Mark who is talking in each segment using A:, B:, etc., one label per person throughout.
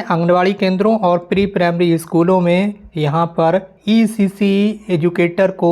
A: आंगनवाड़ी केंद्रों और pre primary स्कूलों में यहाँ पर ईसीसी एजुकेटर को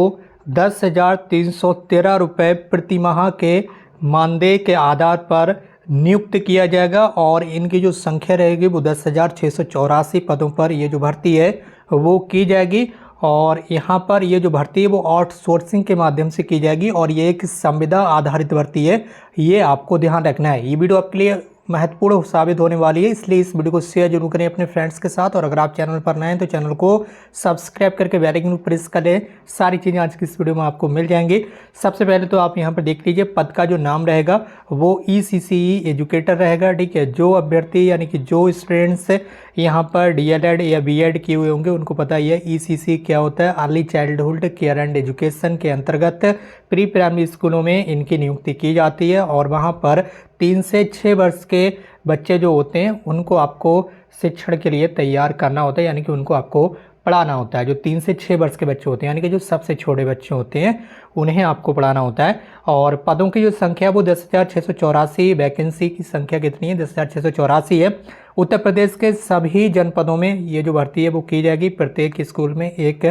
A: 10,313 रुपये प्रति माह के मानदेय के आधार पर नियुक्त किया जाएगा और इनकी जो संख्या रहेगी वो 10,684 पदों पर ये जो भर्ती है वो की जाएगी। और यहाँ पर ये जो भर्ती है वो आउटसोर्सिंग के माध्यम से की जाएगी और ये एक संविदा आधारित भर्ती है, ये आपको ध्यान रखना है। ये वीडियो आपके लिए महत्वपूर्ण साबित होने वाली है, इसलिए इस वीडियो को शेयर जरूर करें अपने फ्रेंड्स के साथ। और अगर आप चैनल पर नए हैं तो चैनल को सब्सक्राइब करके बेल आइकन को प्रेस कर लें, सारी चीज़ें आज की इस वीडियो में आपको मिल जाएंगी। सबसे पहले तो आप यहां पर देख लीजिए, पद का जो नाम रहेगा वो ईसीसी एजुकेटर रहेगा, ठीक है। जो अभ्यर्थी यानी कि जो स्टूडेंट्स यहाँ पर डीएलएड या बीएड किए हुए होंगे उनको पता ही है ईसीसी क्या होता है। Early childhood care and education के अंतर्गत प्री प्राइमरी स्कूलों में इनकी नियुक्ति की जाती है और वहाँ पर 3 से 6 वर्ष के बच्चे जो होते हैं उनको आपको शिक्षण के लिए तैयार करना होता है, यानी कि उनको आपको पढ़ाना होता है। जो 3 से 6 वर्ष के बच्चे होते हैं यानी कि जो सबसे छोटे बच्चे होते हैं उन्हें आपको पढ़ाना होता है। और पदों की जो संख्या वो 10,684, वैकेंसी की संख्या कितनी है 10,684 है। उत्तर प्रदेश के सभी जनपदों में ये जो भर्ती है वो की जाएगी। प्रत्येक स्कूल में एक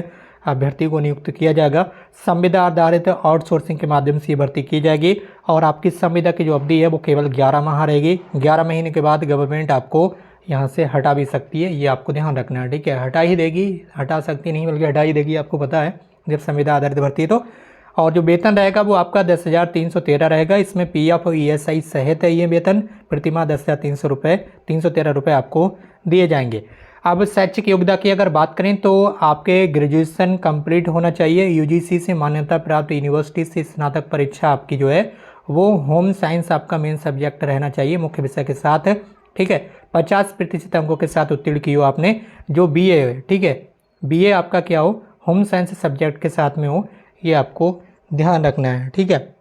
A: अभ्यर्थी को नियुक्त किया जाएगा। संविदा आधारित आउटसोर्सिंग के माध्यम से ये भर्ती की जाएगी और आपकी संविदा की जो अवधि है वो केवल 11 माह रहेगी। 11 महीने के बाद गवर्नमेंट आपको यहाँ से हटा भी सकती है, ये आपको ध्यान रखना है, ठीक है। हटा ही देगी, हटा सकती नहीं बल्कि हटा ही देगी, आपको पता है जब संविदा आधारित भर्ती है तो। और जो वेतन रहेगा वो आपका 10,313 रहेगा। इसमें पीएफ और ईएसआई सहित है ये वेतन। प्रतिमाह 10,313 रुपये आपको दिए जाएंगे। अब शैक्षिक योग्यता की अगर बात करें तो आपके ग्रेजुएशन कंप्लीट होना चाहिए। यूजीसी से मान्यता प्राप्त यूनिवर्सिटी से स्नातक परीक्षा आपकी जो है वो होम साइंस आपका मेन सब्जेक्ट रहना चाहिए मुख्य विषय के साथ, ठीक है। 50% अंकों के साथ उत्तीर्ण की हो आपने। जो बीए है, ठीक है, बीए आपका क्या हो, होम साइंस सब्जेक्ट के साथ में हो, ये आपको ध्यान रखना है, ठीक है।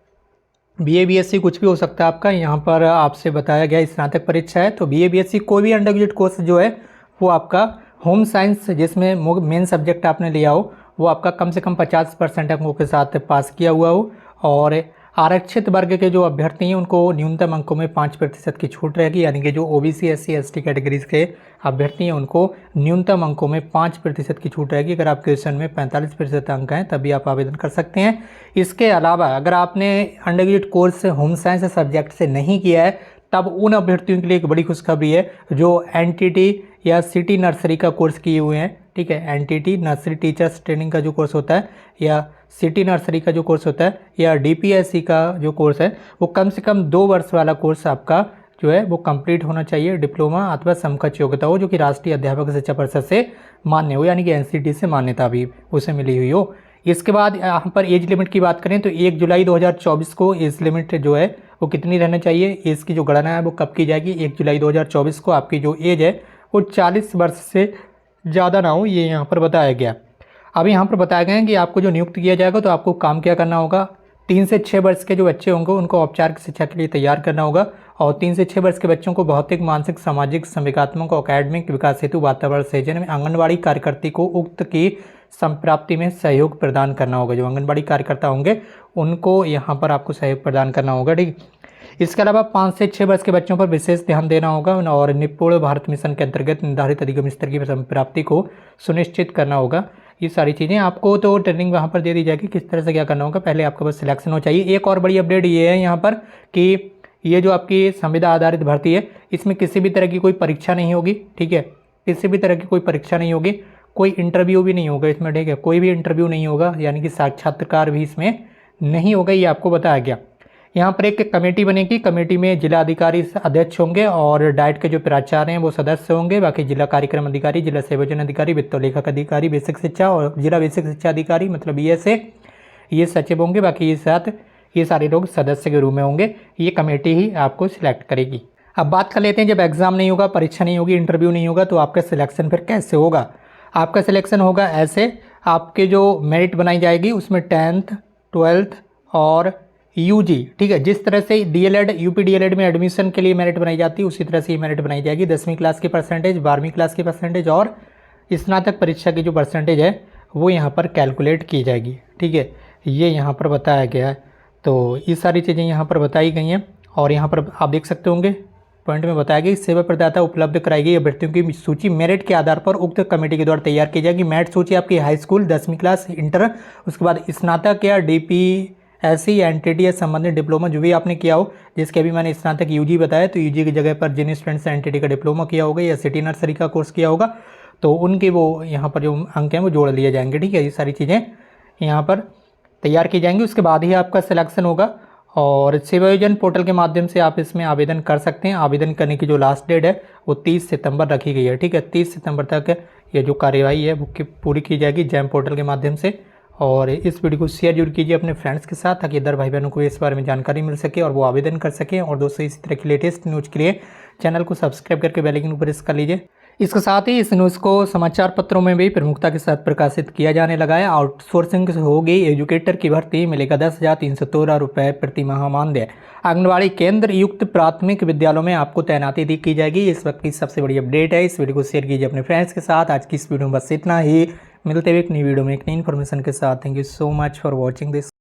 A: बीए बीएससी कुछ भी हो सकता है आपका। यहाँ पर आपसे बताया गया स्नातक परीक्षा है तो बीए बीएससी कोई भी अंडर ग्रेजुएट कोर्स जो है वो आपका होम साइंस जिसमें मेन सब्जेक्ट आपने लिया हो वो आपका कम से कम 50% अंकों के साथ पास किया हुआ हो। और आरक्षित वर्ग के जो अभ्यर्थी हैं उनको न्यूनतम अंकों में 5% की छूट रहेगी, यानी कि जो ओबीसी एससी एसटी कैटेगरीज के अभ्यर्थी हैं उनको न्यूनतम अंकों में 5% की छूट रहेगी। अगर आपके क्वेश्चन में 45% अंक हैं तभी आप आवेदन कर सकते हैं। इसके अलावा अगर आपने under graduate course home science subject से नहीं किया है तब उन अभ्यर्थियों के लिए एक बड़ी खुशखबरी है जो एनटीटी या सिटी नर्सरी का कोर्स किए हुए हैं, ठीक है। एनटीटी नर्सरी टीचर्स ट्रेनिंग का जो कोर्स होता है या सिटी नर्सरी का जो कोर्स होता है या डीपीएससी का जो कोर्स है वो कम से कम 2 वर्ष वाला कोर्स आपका जो है वो कंप्लीट होना चाहिए। डिप्लोमा अथवा समकक्ष योग्यता हो जो कि राष्ट्रीय अध्यापक शिक्षा परिषद से मान्य हो, यानी कि एनसीटी से मान्यता भी उसे मिली हुई हो। इसके बाद यहाँ पर एज लिमिट की बात करें तो 1 जुलाई 2024 को एज लिमिट जो है वो कितनी रहना चाहिए, एज की जो गणना है वो कब की जाएगी, 1 जुलाई 2024 को आपकी जो एज है वो 40 वर्ष से ज़्यादा ना हो, ये यहाँ पर बताया गया। अब यहाँ पर बताया गया है कि आपको जो नियुक्त किया जाएगा तो आपको काम क्या करना होगा। 3 से 6 वर्ष के जो बच्चे होंगे उनको औपचारिक शिक्षा के लिए तैयार करना होगा और 3 से 6 वर्ष के बच्चों को भौतिक मानसिक सामाजिक संवेगात्मक और अकेडमिक विकास हेतु वातावरण सृजन में आंगनबाड़ी कार्यकर्ती को उक्त की संप्राप्ति में सहयोग प्रदान करना होगा। जो आंगनबाड़ी कार्यकर्ता होंगे उनको यहाँ पर आपको सहयोग प्रदान करना होगा, ठीक। इसके अलावा 5 से 6 वर्ष के बच्चों पर विशेष ध्यान देना होगा और निपुण भारत मिशन के अंतर्गत निर्धारित अधिगम स्तर की प्राप्ति को सुनिश्चित करना होगा। ये सारी चीज़ें आपको तो ट्रेनिंग वहाँ पर दे दी जाएगी किस तरह से क्या करना होगा, पहले आपका बस सिलेक्शन हो चाहिए। एक और बड़ी अपडेट ये है यहाँ पर कि ये जो आपकी संविदा आधारित भर्ती है इसमें किसी भी तरह की कोई परीक्षा नहीं होगी, ठीक है। किसी भी तरह की कोई परीक्षा नहीं होगी, कोई इंटरव्यू भी नहीं होगा इसमें, ठीक है। कोई भी इंटरव्यू नहीं होगा, यानी कि साक्षात्कार भी इसमें नहीं होगा, ये आपको बताया गया। यहाँ पर एक कमेटी बनेगी, कमेटी में जिला अधिकारी अध्यक्ष होंगे और डाइट के जो प्राचार्य हैं वो सदस्य होंगे। बाकी जिला कार्यक्रम अधिकारी, जिला संयोजन अधिकारी, वित्त लेखक अधिकारी, बेसिक शिक्षा और जिला बेसिक शिक्षा अधिकारी मतलब बीएसए, ये सचिव होंगे। बाकी ये सारे लोग सदस्य के रूप में होंगे। ये कमेटी ही आपको सिलेक्ट करेगी। अब बात कर लेते हैं, जब एग्जाम नहीं होगा, परीक्षा नहीं होगी, इंटरव्यू नहीं होगा तो आपका सिलेक्शन फिर कैसे होगा। आपका सिलेक्शन होगा ऐसे, आपके जो मेरिट बनाई जाएगी उसमें 10th 12th और यूजी, ठीक है। जिस तरह से डीएलएड यूपी डीएलएड में एडमिशन के लिए मेरिट बनाई जाती है उसी तरह से ये मेरिट बनाई जाएगी। 10वीं क्लास की परसेंटेज, 12वीं क्लास की परसेंटेज और स्नातक परीक्षा की जो परसेंटेज है वो यहाँ पर कैलकुलेट की जाएगी, ठीक है। ये यहाँ पर बताया गया है। तो ये सारी चीज़ें यहाँ पर बताई गई हैं और यहाँ पर आप देख सकते होंगे पॉइंट में बताया गया कि सेवा प्रदाता उपलब्ध कराई गई अभ्यर्थियों की सूची मेरिट के आधार पर उक्त कमेटी के द्वारा तैयार की जाएगी। मेरिट सूची आपकी हाई स्कूल 10वीं क्लास, इंटर, उसके बाद स्नातक या DPSC या NTT संबंधित डिप्लोमा जो भी आपने किया हो, जिसके अभी मैंने स्नातक UG बताया, तो UG की जगह पर जिन स्टूडेंट्स ने NTT का डिप्लोमा किया होगा या सिटी नर्सरी का कोर्स किया होगा तो उनके वो यहाँ पर जो अंक हैं वो जोड़ लिए जाएंगे। ठीक है, ये सारी चीज़ें यहाँ पर तैयार की जाएंगी, उसके बाद ही आपका सिलेक्शन होगा। और सेवा योजन पोर्टल के माध्यम से आप इसमें आवेदन कर सकते हैं। आवेदन करने की जो लास्ट डेट है वो 30 सितंबर रखी गई है। ठीक है, 30 सितंबर तक ये जो कार्यवाही है वो पूरी की जाएगी जैम पोर्टल के माध्यम से। और इस वीडियो को शेयर जरूर कीजिए अपने फ्रेंड्स के साथ, ताकि इधर भाई बहनों को इस बारे में जानकारी मिल सके और वो आवेदन कर सकें। और दोस्तों, इसी तरह की लेटेस्ट न्यूज़ के लिए चैनल को सब्सक्राइब करके बेल आइकन पर प्रेस कर लीजिए। इसके साथ ही इस न्यूज़ को समाचार पत्रों में भी प्रमुखता के साथ प्रकाशित किया जाने लगा है। आउटसोर्सिंग से होगी एजुकेटर की भर्ती, मिलेगा 10,313 रुपये प्रति माह मानदेय। आंगनबाड़ी केंद्र युक्त प्राथमिक विद्यालयों में आपको तैनाती दी की जाएगी। इस वक्त की सबसे बड़ी अपडेट है। इस वीडियो को शेयर कीजिए अपने फ्रेंड्स के साथ। आज की इस वीडियो में बस इतना ही। मिलते हुए एक नई वीडियो में एक नई इन्फॉर्मेशन के साथ। Thank you so much for watching this.